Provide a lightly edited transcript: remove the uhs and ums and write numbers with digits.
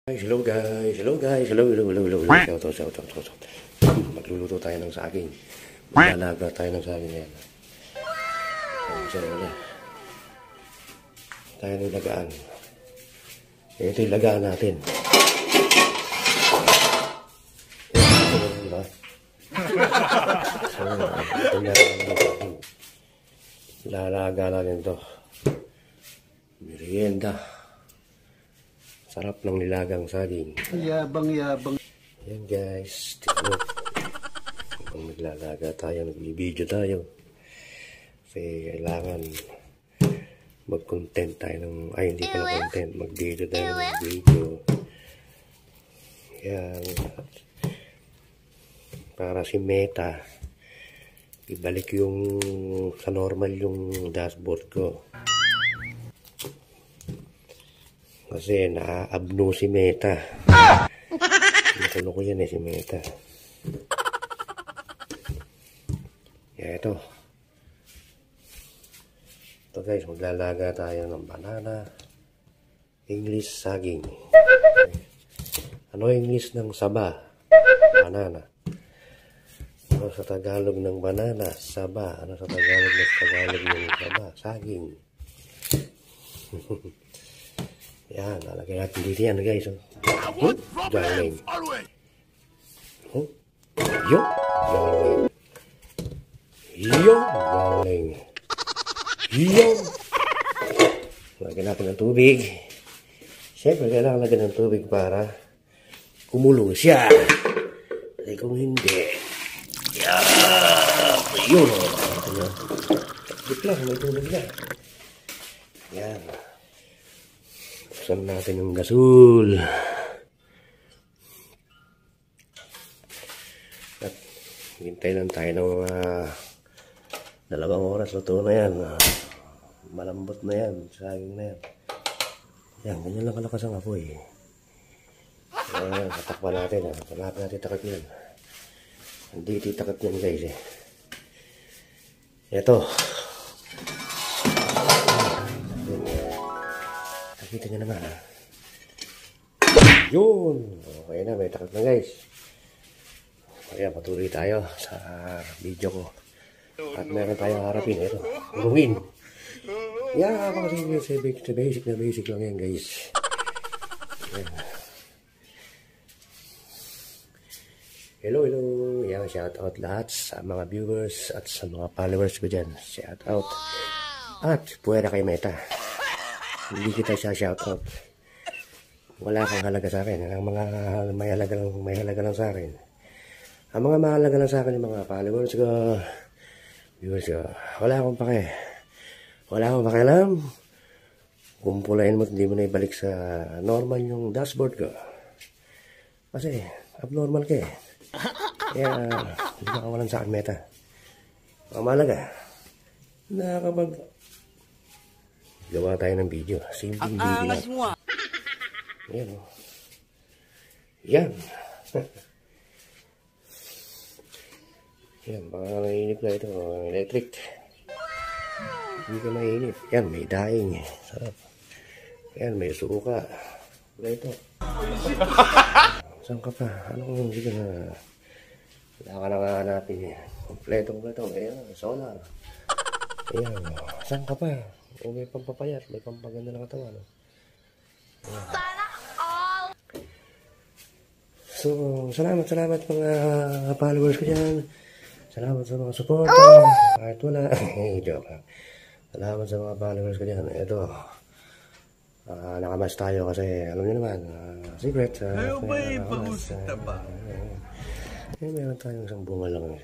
Hello guys, hello guys, hello. Magluluto tayo ng saging. Maglalaga tayo ng saging yan. Tayo ng lagaan. Ito yung lagaan natin. Lalaga natin ito. Merienda. Sarap ng nilagang saging. Yabang. Ayan guys. Tignan. Kung naglalaga tayo, nagbibideo tayo. Kasi kailangan mag-content tayo ng... Ay, hindi pala content. Mag-video tayo ng video. Ayan. Para si Meta, ibalik yung sa normal yung dashboard ko. Kasi na-abno si Meta. Nakulo ko yan si Meta. Kaya ito. Ito guys, maglalaga tayo ng banana. English saging. Ano English ng saba? Banana. Ano sa Tagalog ng banana? Saba. Ano sa Tagalog ng saba? Saging. Yan, lalagay natin dito yan guys. Galing. Yo. Galing. Yo. Galing. Yo. Lagyan natin ng tubig. Siyempre, kailangan lagyan ng tubig para kumulo siya. Kasi kung hindi, yan. Yun. Tubig lang, may tubig na. Yan. Buksan natin yung gasol. At hintay lang tayo ng mga 2 oras. Luto na yan. Malambot na yan. Saging na yan. Yan, ganyan lang kalakas ang apoy. Ayan, tatakpan natin. Wala pa natin takip yan. Hindi titakip yan guys. Ito. Nakita nyo naman ha. Yun. Okay na, may takip na guys. Ayan, patuloy tayo sa video ko. At meron tayong harapin. Ito, urungin. Yan, ako kasi basic lang yan guys. Ayan. Hello. Yan, shout out lahat sa mga viewers at sa mga followers ko dyan. Shout out. At puwera kay Meta. Hindi kita siya shoutout. Wala kang halaga sa akin. Ang mga may halaga lang sa akin. Ang mga mahalaga lang sa akin yung mga followers ko, viewers ko. Wala akong pakialam. Kumpulain mo, hindi mo na ibalik sa normal yung dashboard ko. Kasi abnormal ka eh. Kaya hindi ka kawalan sa akin Meta. Ang mahalaga, nakakapag gawa tayo ng video. Simpleng video lang. Ayan o. Yan. Yan. Baka mainip na ito. Electric. Hindi ka mainip. Yan. May daing. Sarap. Yan. May suka. Wala ito. Saan ka pa? Anong hindi ka na... Wala ka na hanapin. Kompleto. Ayan. Solar. Ayan. Saan ka pa? O may pampapayat, may pampaganda ng katawan. No? Sana all! So, salamat mga followers ko dyan. Salamat sa mga support. Kahit wala. Joke lang. Salamat sa mga followers ko dyan. Ito. Nakamas tayo kasi, alam niyo naman, secret. May pangusita ba? Meron tayong isang bunga lang.